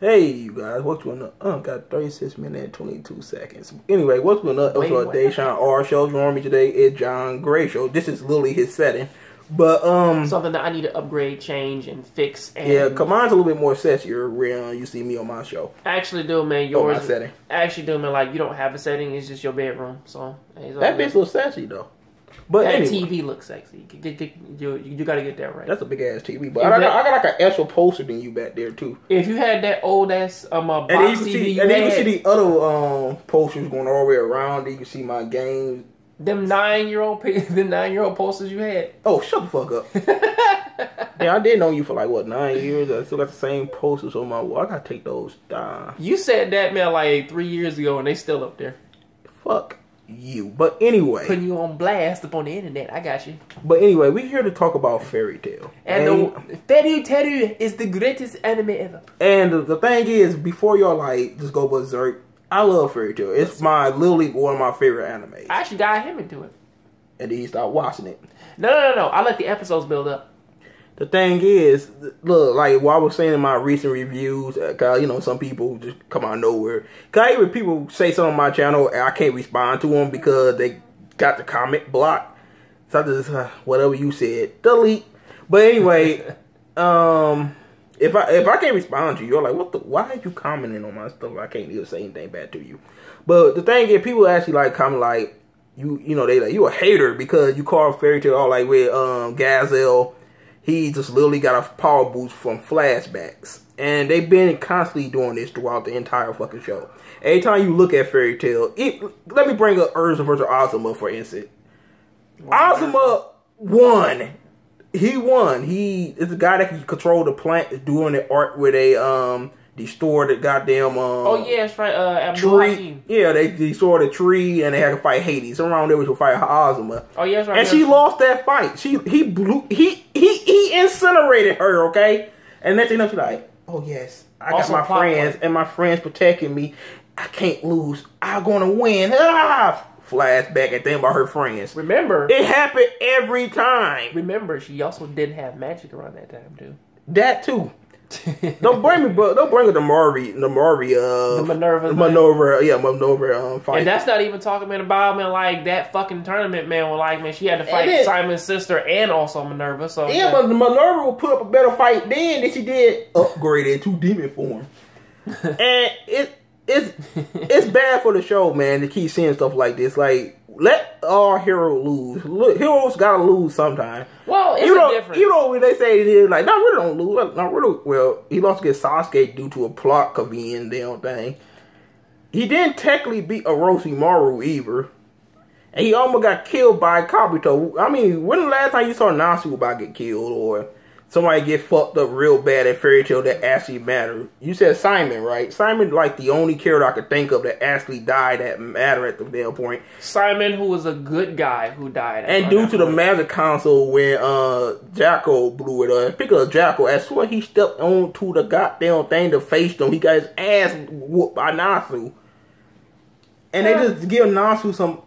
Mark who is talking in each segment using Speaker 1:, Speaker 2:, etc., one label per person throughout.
Speaker 1: Hey, you guys, what's going on? Got 36 minutes and 22 seconds. Anyway, what's going on? Also, DayShawnrshow. Joining me today is John Gray Show. This is literally his setting. But,
Speaker 2: something that I need to upgrade, change, and fix. And
Speaker 1: yeah, cause mine's a little bit more sexier when you see me on my show.
Speaker 2: Actually, do man, yours.
Speaker 1: My setting.
Speaker 2: Actually, do man, like you don't have a setting. It's just your bedroom. So
Speaker 1: that bitch looks sexy though. But
Speaker 2: that
Speaker 1: anyway.
Speaker 2: TV looks sexy. You got to get that right.
Speaker 1: That's a big ass TV. But I got like an extra poster than you back there too.
Speaker 2: If you had that old ass box
Speaker 1: and
Speaker 2: TV,
Speaker 1: you can see the other posters going all the way around. You can see my games.
Speaker 2: Them 9-year-old posters you had.
Speaker 1: Oh, shut the fuck up. Yeah, I did know you for like what 9 years. I still got the same posters on my wall. I gotta take those down.
Speaker 2: You said that man like 3 years ago, and they still up there.
Speaker 1: Fuck you. But anyway,
Speaker 2: putting you on blast up on the internet. I got you.
Speaker 1: But anyway, we're here to talk about Fairy Tail.
Speaker 2: And Fairy Tail is the greatest anime ever.
Speaker 1: And the thing is, before y'all like just go berserk, I love Fairy Tail. It's literally one of my favorite animes.
Speaker 2: I actually got him into it.
Speaker 1: And then you start watching it.
Speaker 2: No. I let the episodes build up.
Speaker 1: The thing is, look, like what I was saying in my recent reviews, cause you know some people just come out of nowhere. Cause I hear people say something on my channel and I can't respond to them because they got the comment blocked. So I just whatever you said, delete. But anyway, if I can't respond to you, you're like, what the? Why are you commenting on my stuff? I can't even say anything bad to you. But the thing is, people actually like comment like you know they like you a hater because you call Fairy Tail all like with Gazelle. He just literally got a power boost from flashbacks. And they've been constantly doing this throughout the entire fucking show. Every time you look at Fairy Tail, let me bring up Urza versus Ozma, for instance. Ozma won. He won. He is the guy that can control the plant, doing the art where they destroy the goddamn
Speaker 2: oh yeah, that's right.
Speaker 1: Tree. Yeah, they destroyed the tree and they had to fight Hades. Around there was to fight Ozma.
Speaker 2: Oh yeah, that's right.
Speaker 1: And she lost that fight. He incinerated her. Okay, and next thing you know, she's like, oh yes, I got my friends and my friends protecting me. I can't lose. I'm gonna win. Flashback and think about her friends.
Speaker 2: Remember,
Speaker 1: it happened every time.
Speaker 2: Remember, she also didn't have magic around that time too.
Speaker 1: That too. Don't bring me the Minerva fight.
Speaker 2: And that's not even talking about like that fucking tournament, man. Where like she had to fight Simon's sister and also Minerva. So
Speaker 1: yeah, but Minerva will put up a better fight then than she did upgraded to demon form. And it's bad for the show, man, to keep seeing stuff like this. Like, let our hero lose. Look, heroes gotta lose sometime.
Speaker 2: Well, it's a difference.
Speaker 1: You know when they say it is like, Naruto don't lose. Naruto, well, he lost against Sasuke due to a plot convenience damn thing. He didn't technically beat Orochimaru either. And he almost got killed by Kabuto. I mean, when the last time you saw Nasu about to get killed or somebody get fucked up real bad at Fairy Tail that actually mattered? You said Simon, right? Simon, like, the only character I could think of that actually died that mattered at the damn point.
Speaker 2: Simon, who was a good guy who died.
Speaker 1: And due to the Magic Council, when Jacko blew it up, speaking of Jacko, as soon as he stepped onto the goddamn thing to face them, he got his ass whooped by Nasu. And they just give Nasu some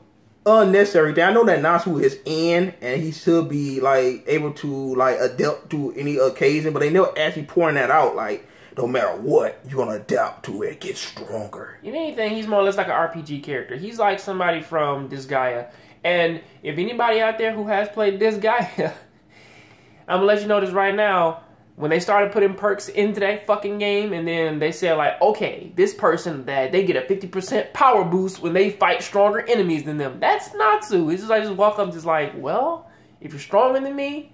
Speaker 1: unnecessary thing. I know that Nasu is in and he should be like able to like adapt to any occasion, but they never actually pouring that out. Like, no matter what, you're gonna adapt to it, get stronger.
Speaker 2: If anything, he's more or less like an RPG character. He's like somebody from Disgaea. And if anybody out there who has played Disgaea, I'm gonna let you know this right now. When they started putting perks into that fucking game, and then they said like, okay, this person that they get a 50% power boost when they fight stronger enemies than them. That's Natsu. It's just like just walk up, just like, well, if you're stronger than me,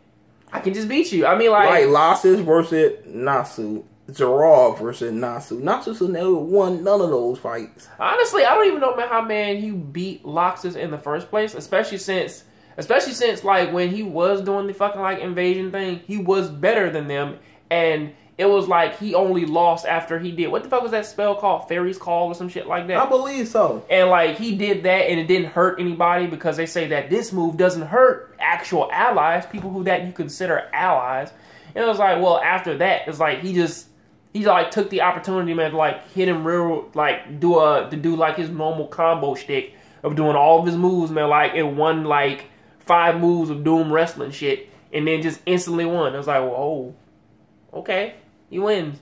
Speaker 2: I can just beat you. I mean, like
Speaker 1: Lassus versus Natsu, Zerov versus Natsu. Natsu never won none of those fights.
Speaker 2: Honestly, I don't even know how he beat Laxus in the first place, especially since like when he was doing the fucking like invasion thing, he was better than them, and it was like he only lost after he did what the fuck was that spell called? Fairy's Call or some shit like that.
Speaker 1: I believe so.
Speaker 2: And like he did that, and it didn't hurt anybody because they say that this move doesn't hurt actual allies, people who that you consider allies. And it was like, well, after that, it's like he like took the opportunity, man, to like hit him real, like do like his normal combo shtick of doing all of his moves, man, like in one like 5 moves of Doom wrestling shit, and then just instantly won. I was like, whoa, okay, he wins.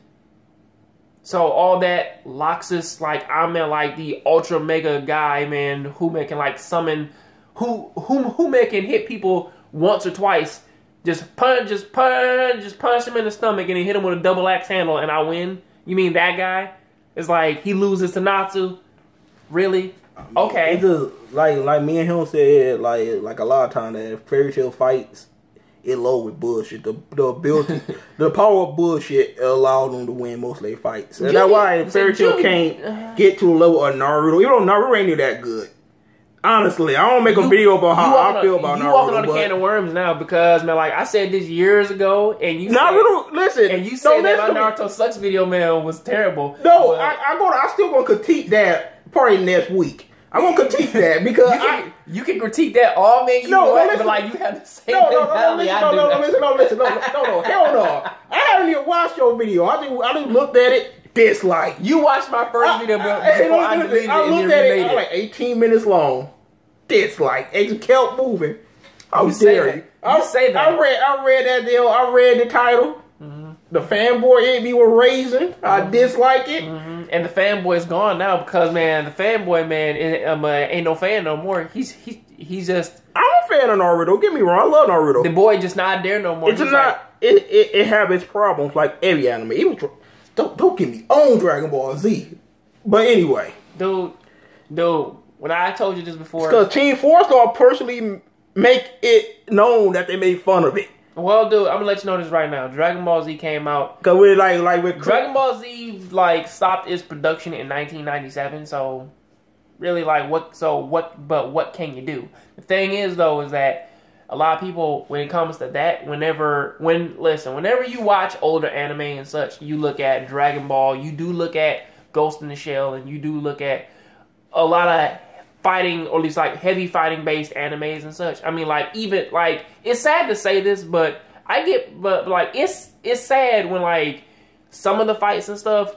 Speaker 2: So all that Loxus, like I'm like the ultra mega guy, man, who man can like summon, who man can hit people once or twice, just punch him in the stomach and then hit him with a double axe handle and I win. You mean that guy? It's like he loses to Natsu? Really? Okay.
Speaker 1: It's just like me and him said like a lot of times that Fairy Tail fights it low with bullshit. The ability, the power of bullshit allowed them to win most of their fights. And that's why Fairy Tail can't get to the level of Naruto. Even though Naruto ain't that good. Honestly, I don't make a video about how I feel about Naruto. You
Speaker 2: walking on a can of worms now because, man, like I said this years ago, and you
Speaker 1: Naruto, listen,
Speaker 2: and you said that my Naruto Sucks video, man, was terrible.
Speaker 1: No, I still gonna critique that probably next week. I'm gonna critique that because
Speaker 2: you can critique that all, man. You know what? But like you have the same mentality I do.
Speaker 1: No, hell no. I haven't even watched your video. I just looked at it. Dislike.
Speaker 2: You watched my first video before I deleted it.
Speaker 1: I looked at it. Like 18 minutes long. Dislike. It just kept moving. I say that. I read that deal. I read the title. Mm-hmm. The fanboy me was raising. Mm-hmm. I dislike it.
Speaker 2: Mm-hmm. And the fanboy's gone now because, man, the fanboy, man, ain't no fan no more. He's just...
Speaker 1: I'm a fan of Naruto. Don't get me wrong. I love Naruto.
Speaker 2: The boy just not there no more.
Speaker 1: It's just not... It have its problems like every anime. Even don't get me on Dragon Ball Z. But anyway.
Speaker 2: Dude, when I told you this before...
Speaker 1: Because Team 4 Star personally make it known that they made fun of it.
Speaker 2: Well, dude, I'm gonna let you know this right now. Dragon Ball Z came out.
Speaker 1: Cause we're with
Speaker 2: Dragon Ball Z stopped its production in 1997. So really, what can you do? The thing is, though, is that a lot of people, when it comes to that, whenever you watch older anime and such, you look at Dragon Ball, you do look at Ghost in the Shell, and you do look at a lot of fighting, or at least heavy fighting based animes and such. I mean, even it's sad to say this, but it's sad when some of the fights and stuff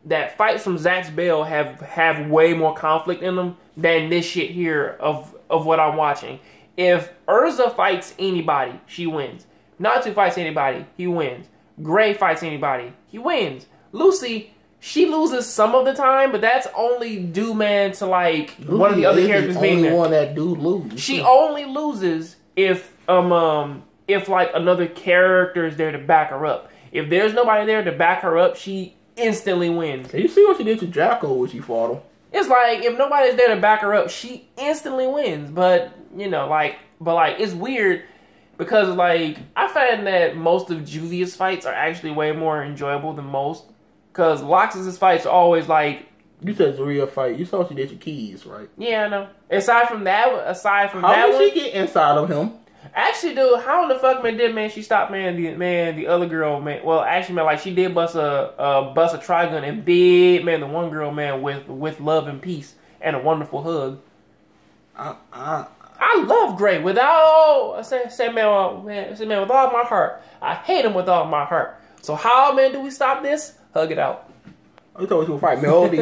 Speaker 2: that fights from Zack's Bell have way more conflict in them than this shit here of what I'm watching. If Urza fights anybody, she wins. Natsu fights anybody, he wins. Gray fights anybody, he wins. Lucy, she loses some of the time, but that's only due, man, to one of the other characters being there.
Speaker 1: One that do lose.
Speaker 2: She only loses if another character is there to back her up. If there's nobody there to back her up, she instantly wins.
Speaker 1: You see what she did to Jacko when she fought him?
Speaker 2: It's if nobody's there to back her up, she instantly wins. But it's weird because I find that most of Juvia's fights are actually way more enjoyable than most. Because Loxus' fights are always
Speaker 1: You said it's a real fight. You saw she did your keys, right?
Speaker 2: Yeah, I know. Aside from that
Speaker 1: how did she get inside of him?
Speaker 2: Actually, dude, how the fuck she stopped the other girl, man. Well, actually, she did bust a trigun and bit, the one girl, with love and peace and a wonderful hug. I love Gray with all my heart. I hate him with all my heart. So how, man, do we stop this? Hug it out.
Speaker 1: I thought we were fight Melody.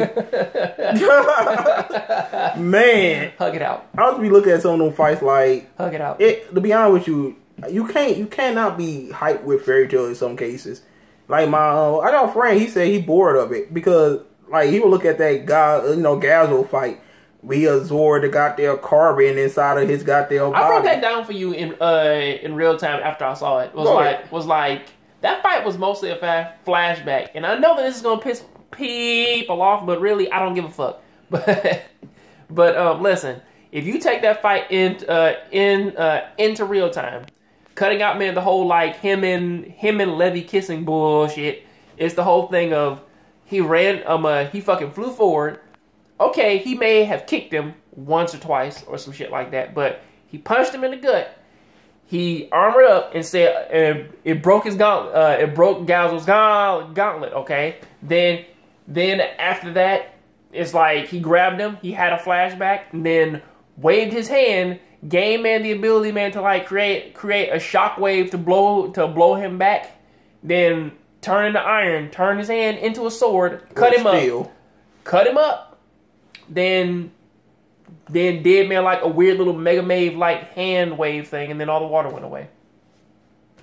Speaker 1: Man,
Speaker 2: hug it out.
Speaker 1: I was be looking at some of them fights
Speaker 2: hug it out.
Speaker 1: To be honest with you, you cannot be hyped with Fairy Tail in some cases. I got a friend. He said he bored of it because he would look at that guy, Gazzo fight. We absorbed the goddamn carbon inside of his goddamn body.
Speaker 2: I broke that down for you in real time after I saw it. That fight was mostly a flashback, and I know that this is gonna piss people off, but really, I don't give a fuck. But listen, if you take that fight into real time, cutting out the whole him and Levi kissing bullshit, it's the whole thing of he fucking flew forward. Okay, he may have kicked him once or twice or some shit like that, but he punched him in the gut. He armored up and said it broke his gauntlet. It broke Gazzo's gauntlet. Okay, then after that, it's he grabbed him. He had a flashback, and then waved his hand, gave the ability to create a shockwave to blow him back. Then turn into iron, turn his hand into a sword, cut him up. Then did a weird little Mega Mave hand wave thing, and then all the water went away.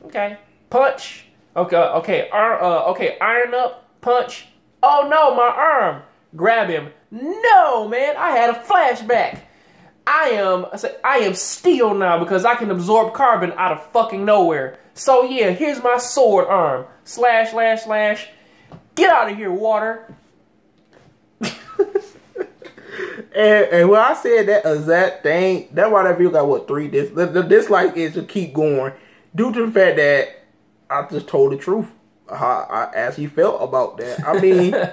Speaker 2: Okay, punch. Okay, iron up, punch. Oh no, my arm. Grab him. No, man, I had a flashback. I am steel now because I can absorb carbon out of fucking nowhere. So yeah, here's my sword arm. Slash, slash, slash. Get out of here, water.
Speaker 1: And when I said that exact thing, that's why that video got what 3 dislikes. The dislike is to keep going due to the fact that I just told the truth how I actually felt about that. I mean, like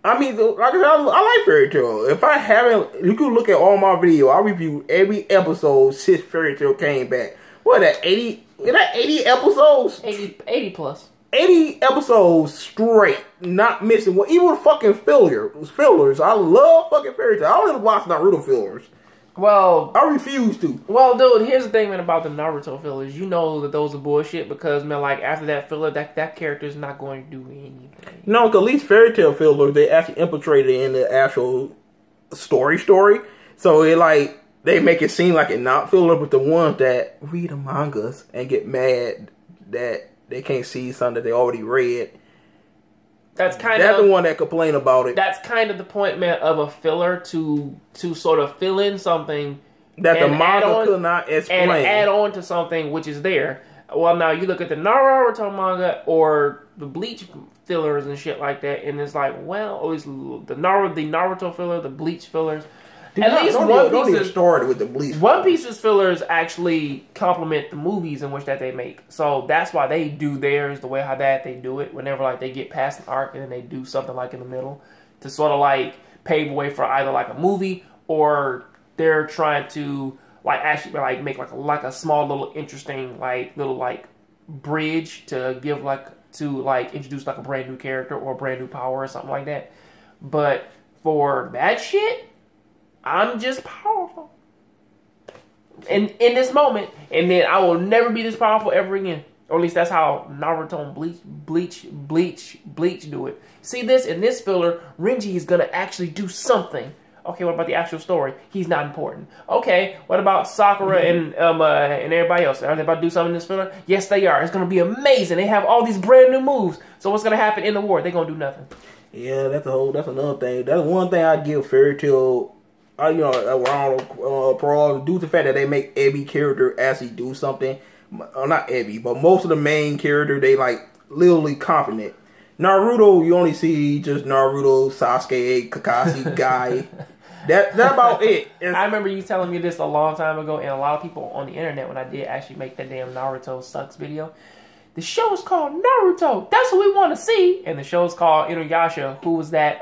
Speaker 1: I said, I like Fairy Tail. If I haven't, you can look at all my videos. I review every episode since Fairy Tail came back. What that 80? Is that 80 episodes?
Speaker 2: 80 plus.
Speaker 1: 80 episodes straight, not missing one. Even fucking fillers. I love fucking Fairy Tail. I don't even watch Naruto fillers.
Speaker 2: Well,
Speaker 1: I refuse to.
Speaker 2: Well, dude, here's the thing, man, about the Naruto fillers. You know that those are bullshit because, man, like, after that filler, that character is not going to do anything.
Speaker 1: No, because at least Fairy Tail fillers, they actually infiltrated in the actual story. So it like, they make it seem like it's not filler, but the ones that read the mangas and get mad that they can't see something that they already read. That's the one that complain about it.
Speaker 2: That's kind of the point, man, of a filler to sort of fill in something
Speaker 1: that the manga could not explain
Speaker 2: and add on to something which is there. Well, now you look at the Naruto manga or the Bleach fillers and shit like that, and it's like, well, always the Naruto filler, the Bleach fillers. At least One Piece
Speaker 1: started with the Bleach.
Speaker 2: One Piece's fillers actually complement the movies in which that they make, so that's why they do theirs the way how that they do it. Whenever like they get past an arc and then they do something like in the middle to sort of like pave the way for either like a movie or they're trying to like actually like make like a small little interesting like little like bridge to give like to like introduce like a brand new character or a brand new power or something like that. But for that shit, I'm just powerful. In this moment, and then I will never be this powerful ever again. Or at least that's how Naruto and Bleach do it. See this in this filler, Renji is gonna actually do something. Okay, what about the actual story? He's not important. Okay, what about Sakura and everybody else? Are they about to do something in this filler? Yes, they are. It's gonna be amazing. They have all these brand new moves. So what's gonna happen in the war? They're gonna do nothing.
Speaker 1: Yeah, that's another thing. That's one thing I give Fairy Tail. Around due to the fact that they make every character actually do something. Not every, but most of the main character, they like literally confident. Naruto, you only see just Naruto, Sasuke, Kakashi, Guy. That's about it.
Speaker 2: I remember you telling me this a long time ago, and a lot of people on the internet when I did actually make that damn Naruto sucks video. The show is called Naruto. That's what we want to see. And the show is called Inuyasha. Who was that?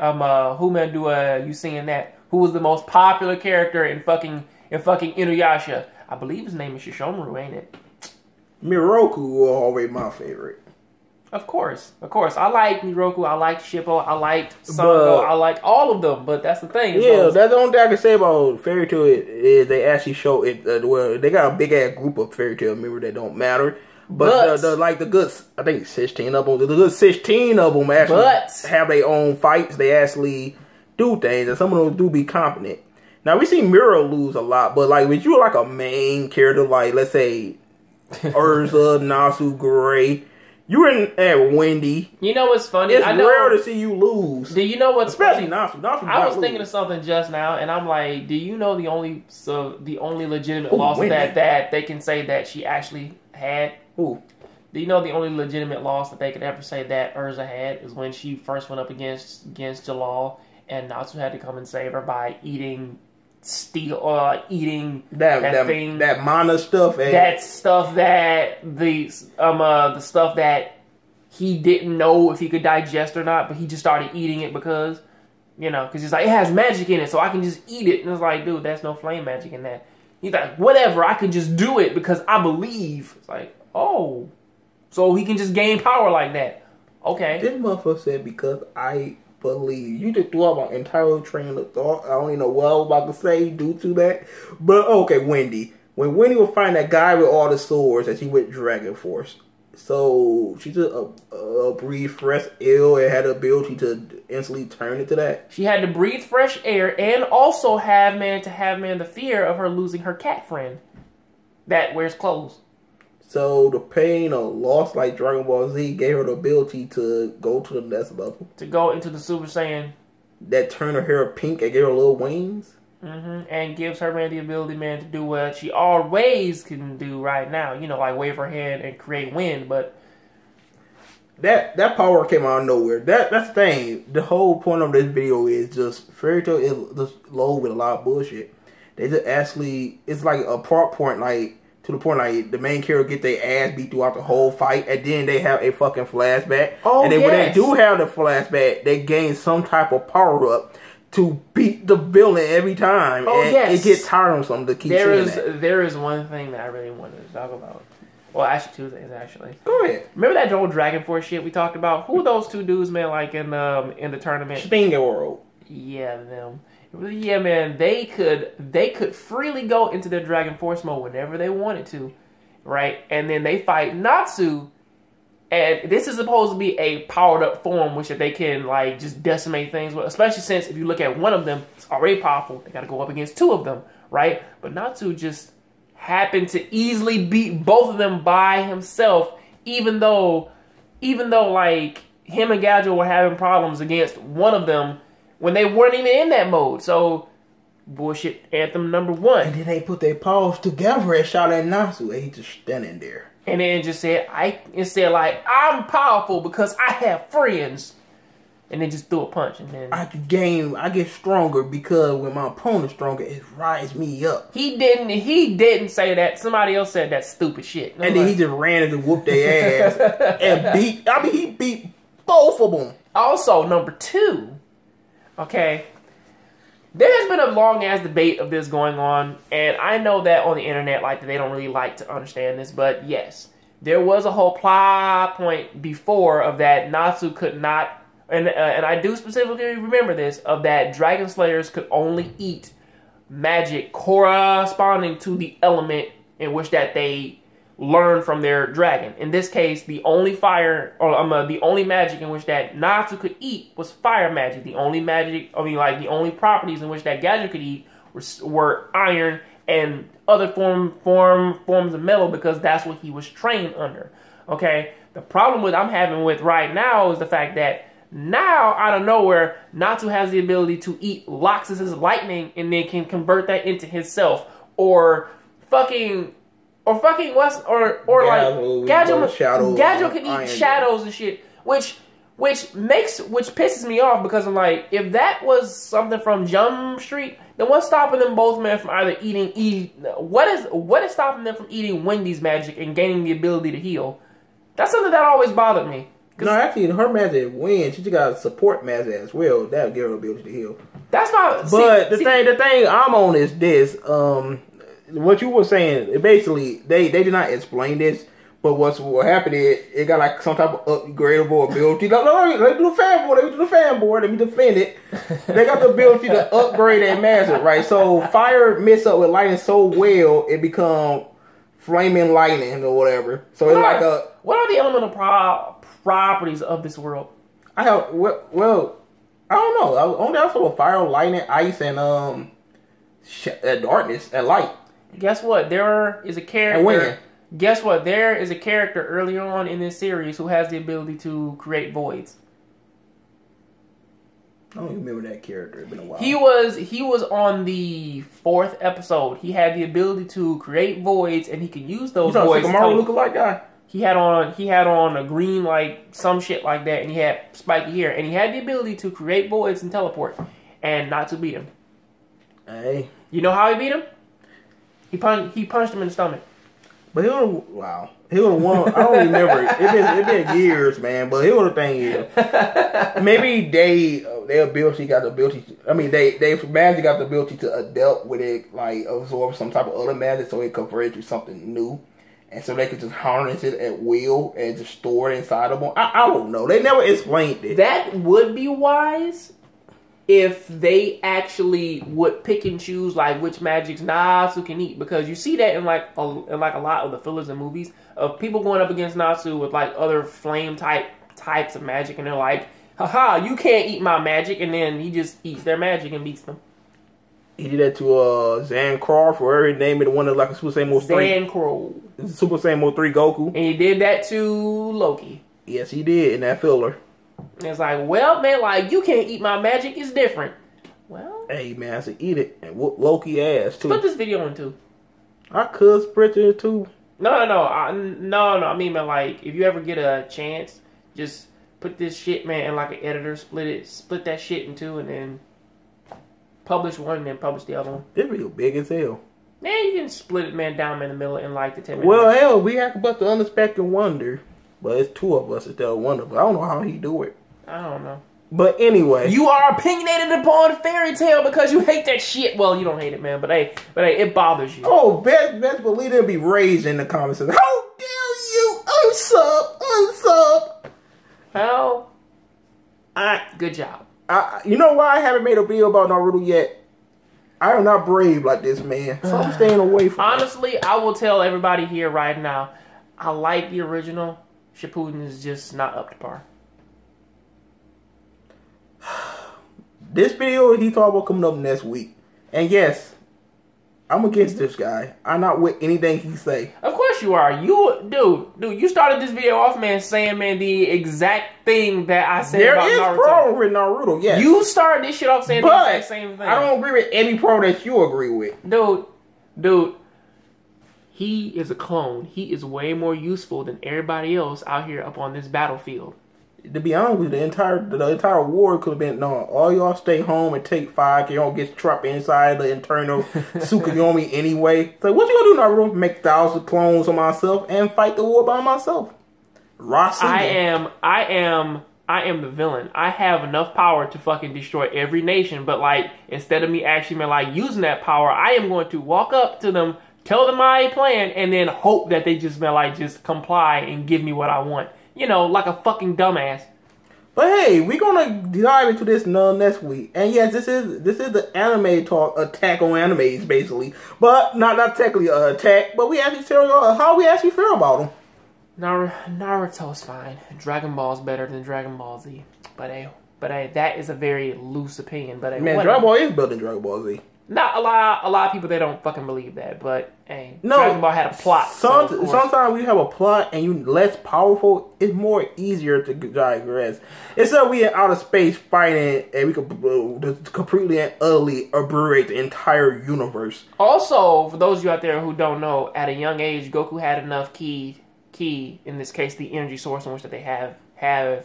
Speaker 2: Who man do you seeing that? Who was the most popular character in fucking Inuyasha? I believe his name is Shishomaru, ain't it?
Speaker 1: Miroku was always my favorite.
Speaker 2: Of course. I like Miroku, I like Shippo, I liked Sango, I like all of them, but that's the thing.
Speaker 1: Yeah, that's the only thing I can say about Fairy Tail is they actually show it, well, they got a big ass group of Fairy Tail members that don't matter. But the good, I think 16 of them, the good 16 of them actually have their own fights. They actually do things, and some of them do be competent. Now, we see Mira lose a lot, but like, if you're like a main character, like, let's say, Urza, Nasu, Gray, you're in at Wendy.
Speaker 2: You know what's funny?
Speaker 1: It's rare to see you lose.
Speaker 2: Do you know what's
Speaker 1: especially
Speaker 2: funny?
Speaker 1: Nasu
Speaker 2: I was thinking of something just now, and I'm like, do you know the only legitimate loss that they can say that she actually had?
Speaker 1: Who?
Speaker 2: Do you know the only legitimate loss that they could ever say that Urza had is when she first went up against Jalal, and Natsu had to come and save her by eating that thing,
Speaker 1: that mana stuff,
Speaker 2: that stuff that the stuff that he didn't know if he could digest or not, but he just started eating it because he's like, it has magic in it, so I can just eat it. And it's like, dude, there's no flame magic in that. He's like, whatever, I can just do it because I believe. It's like, oh, so he can just gain power like that. Okay.
Speaker 1: This motherfucker said because I believe. You just threw out my entire train of thought. I don't even know what I was about to say due to that. But okay, Wendy. When Wendy would find that guy with all the swords that she went Dragon Force. So she took a breathe fresh air and had the ability to instantly turn into that.
Speaker 2: She had to breathe fresh air and also have the fear of her losing her cat friend that wears clothes.
Speaker 1: So the pain or loss, like Dragon Ball Z, gave her the ability to go to the next level.
Speaker 2: To go into the Super Saiyan.
Speaker 1: That turned her hair pink and gave her little wings.
Speaker 2: And gives her, man, the ability, man, to do what she always can do right now. You know, like wave her hand and create wind, but...
Speaker 1: That power came out of nowhere. That's the thing. The whole point of this video is just Fairy Tail is just loaded with a lot of bullshit. They just actually, it's like a plot point, like, to the point, like, the main character get their ass beat throughout the whole fight, and then they have a fucking flashback.
Speaker 2: Oh,
Speaker 1: and then when they do have the flashback, they gain some type of power-up to beat the villain every time.
Speaker 2: Oh,
Speaker 1: and
Speaker 2: yes.
Speaker 1: it gets tiresome to keep seeing that.
Speaker 2: There is one thing that I really wanted to talk about. Well, actually, two things, actually.
Speaker 1: Go ahead.
Speaker 2: Remember that old Dragon Force shit we talked about? Who are those two dudes, man, like in the tournament?
Speaker 1: Stinger World.
Speaker 2: Yeah, them. Yeah, man, they could freely go into their Dragon Force mode whenever they wanted to, right? And then they fight Natsu, and this is supposed to be a powered up form, which they can like just decimate things with. Especially since if you look at one of them, it's already powerful. They got to go up against two of them, right? But Natsu just happened to easily beat both of them by himself, even though like him and Gadget were having problems against one of them when they weren't even in that mode. So, bullshit anthem number one.
Speaker 1: And then they put their paws together and shot at Natsu, and he just standing there.
Speaker 2: And then just said, I'm powerful because I have friends. And then just threw a punch. And then
Speaker 1: I get stronger because when my opponent's stronger, it rises me up.
Speaker 2: He didn't say that. Somebody else said that stupid shit.
Speaker 1: And then he just ran and whooped their ass and he beat both of them.
Speaker 2: Also, number two, okay, there has been a long ass debate of this going on, and I know that on the internet, like, they don't really like to understand this, but yes, there was a whole plot point before of that Natsu could not. And I do specifically remember this, of that Dragon Slayers could only eat magic corresponding to the element in which that they learned from their dragon. In this case, the only the only magic in which that Natsu could eat was fire magic. The only the only properties in which that Gadget could eat were iron and other forms of metal, because that's what he was trained under. Okay? The problem I'm having with right now is the fact that now, out of nowhere, Natsu has the ability to eat Loxus's lightning and then can convert that into himself. Or Gadget can eat shadows and shit. Which pisses me off, because I'm like, if that was something from Jump Street, then what's stopping them both, man, from either what is stopping them from eating Wendy's magic and gaining the ability to heal? That's something that always bothered me.
Speaker 1: No, actually, her magic wins. She just got a support magic as well. That'll give her the ability to heal.
Speaker 2: That's not.
Speaker 1: But the thing I'm on is this. What you were saying, basically, they did not explain this. But what happened is, it got like some type of upgradable ability. Let me do the fanboy. Let me defend it. They got the ability to upgrade that magic, right? So fire mix up with lightning so well, it become flaming lightning or whatever. So it's like a.
Speaker 2: What are the elemental properties of this world?
Speaker 1: I don't know. Only I saw fire, lightning, ice, and darkness and light.
Speaker 2: Guess what? There is a character.
Speaker 1: And wind.
Speaker 2: Guess what? There is a character earlier on in this series who has the ability to create voids.
Speaker 1: I don't even remember that character. It's been a while.
Speaker 2: He was on the 4th episode. He had the ability to create voids, and he could use those voids.
Speaker 1: You talking lookalike guy?
Speaker 2: He had on a green, like, some shit like that, and he had spiky hair, and he had the ability to create voids and teleport, and not to beat him.
Speaker 1: Hey,
Speaker 2: you know how he beat him? He punched him in the stomach.
Speaker 1: But he would have won. I don't remember. It been years, man. But here was the thing is, maybe their ability got the ability. They magic got the ability to adapt with it, like absorb some type of other magic, so it converts to something new. And so they could just harness it at will and just store it inside of them. I don't know. They never explained it.
Speaker 2: That would be wise if they actually would pick and choose like which magics Natsu can eat, because you see that in a lot of the fillers and movies of people going up against Natsu with like other flame types of magic, and they're like, haha, you can't eat my magic, and then he just eats their magic and beats them.
Speaker 1: He did that to Zan Crawford, or whatever his name is, the one that like a Super Saiyan Mode 3.
Speaker 2: Zan Crow.
Speaker 1: Super Saiyan Mode 3 Goku.
Speaker 2: And he did that to Loki.
Speaker 1: Yes, he did in that filler.
Speaker 2: And it's like, well, man, like, you can't eat my magic. It's different. Well.
Speaker 1: Hey, man, I said eat it and whoop Loki ass, too.
Speaker 2: Split this video in two.
Speaker 1: I could split it, too.
Speaker 2: No. I mean, man, like, if you ever get a chance, just put this shit, man, in like an editor, split that shit in two, and then publish one and then publish the other one.
Speaker 1: This video big as hell.
Speaker 2: Man, you can split it, man, down in the middle in like the 10 minutes.
Speaker 1: Well, hell, we have to bust the unexpected wonder. But it's two of us instead of one of us. I don't know how he do it.
Speaker 2: I don't know.
Speaker 1: But anyway.
Speaker 2: You are opinionated upon Fairy Tail because you hate that shit. Well, you don't hate it, man, but hey, it bothers you.
Speaker 1: Oh, best believe it'll be raised in the comments. How dare you unsub?
Speaker 2: Well, good job.
Speaker 1: You know why I haven't made a video about Naruto yet? I am not brave like this, man. So I'm staying away from it.
Speaker 2: Honestly, I will tell everybody here right now, I like the original. Shippuden is just not up to par.
Speaker 1: This video he talked about coming up next week. And yes, I'm against this guy. I'm not with anything he say.
Speaker 2: Of course you are. Dude, you started this video off, man, saying, man, the exact thing that I said about Naruto.
Speaker 1: There is problem with Naruto, yes.
Speaker 2: You started this shit off saying the exact same thing.
Speaker 1: I don't agree with any problem that you agree with.
Speaker 2: Dude, he is a clone. He is way more useful than everybody else out here up on this battlefield.
Speaker 1: To be honest with you, the entire war could have been, no, all y'all stay home and take 5, you don't get trapped inside the internal Tsukuyomi anyway. So what you gonna do, Naruto? Make 1,000 clones of myself and fight the war by myself.
Speaker 2: I am the villain. I have enough power to fucking destroy every nation, but like, instead of me actually like using that power, I am going to walk up to them, tell them my plan, and then hope that they just comply and give me what I want. You know, like a fucking dumbass.
Speaker 1: But hey, we're gonna dive into this next week. And yes, this is the anime talk, attack on animes basically, but not technically an attack. But we actually tell how we actually feel about them.
Speaker 2: Naruto's fine. Dragon Ball's better than Dragon Ball Z. But hey, that is a very loose opinion. But hey,
Speaker 1: man, Dragon Ball is better than Dragon Ball Z.
Speaker 2: Not a lot of people, they don't fucking believe that, but hey, no, Dragon Ball had a plot.
Speaker 1: Sometimes when you have a plot and you less powerful, it's more easier to digress. Instead, we in outer space fighting and we could completely and utterly obliterate the entire universe.
Speaker 2: Also, for those of you out there who don't know, at a young age, Goku had enough ki, in this case, the energy source in which that they have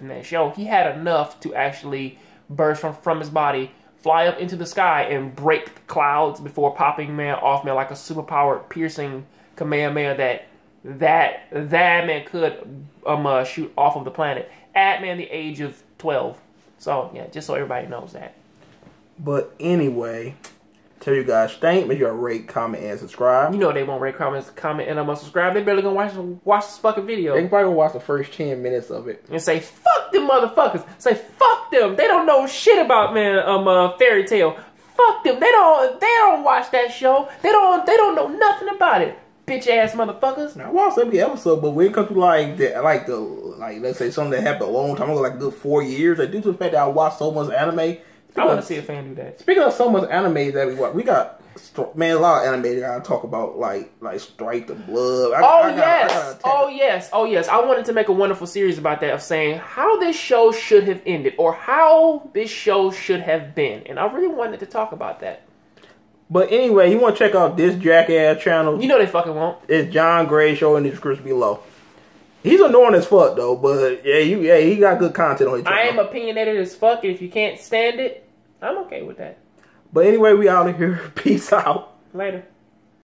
Speaker 2: in that show. He had enough to actually burst from his body, fly up into the sky and break the clouds before popping off like a superpowered piercing Kamehameha that man could shoot off of the planet at the age of 12. So yeah, just so everybody knows that.
Speaker 1: But anyway, tell you guys, thank me. You rate, comment, and subscribe.
Speaker 2: You know they won't rate, comment, and subscribe. They barely gonna watch this fucking video.
Speaker 1: They can probably watch the first 10 minutes of it
Speaker 2: and say fuck them motherfuckers. Say fuck them. They don't know shit about Fairy Tail. Fuck them. They don't watch that show. They don't know nothing about it. Bitch ass motherfuckers.
Speaker 1: Now I watched every episode, but when it comes to let's say something that happened a long time ago, like a good 4 years, due to the fact that I watched so much anime.
Speaker 2: I want to see a fan do that.
Speaker 1: Speaking of so much anime that we got, man, a lot of anime that I gotta talk about, like Strike the Blood.
Speaker 2: Oh yes. I wanted to make a wonderful series about that, of saying how this show should have ended or how this show should have been, and I really wanted to talk about that.
Speaker 1: But anyway, you want to check out this jackass channel?
Speaker 2: You know they fucking won't.
Speaker 1: It's John Gray Show in the description below. He's annoying as fuck though, but he got good content on his channel.
Speaker 2: I am opinionated as fuck, and if you can't stand it, I'm okay with that.
Speaker 1: But anyway, we out of here. Peace out.
Speaker 2: Later.